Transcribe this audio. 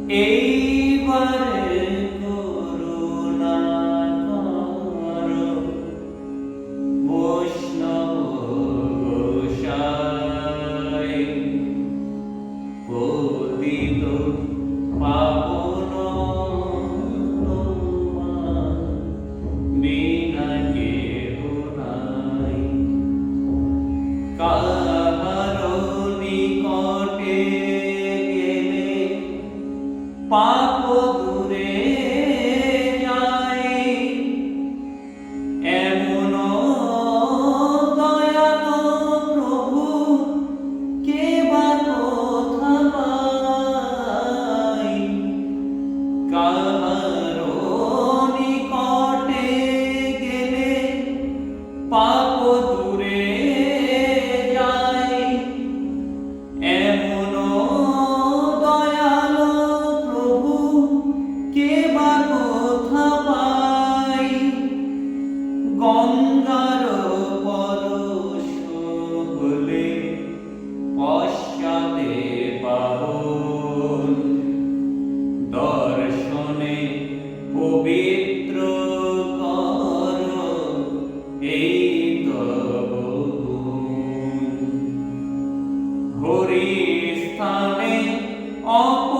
এইবারে করুণা করো বৈষ্ণব গোসাই, পতিত পাবন তোমার বিনা কেহ নাই। কাহারো নিকটে গেলে পাপ দূরে যায়, এমন দয়ালো প্রভু কে বা কোথা পায়। কাহারো নিকটে গেলে পাপ দূরে যায়, এমন দয়ালো প্রভু কে বা কোথা পায়। গঙ্গার পরশ হলে পশ্চাতে পাবন, দর্শনে পবিত্র কর এই তব গুণ। হরি স্থানে অপ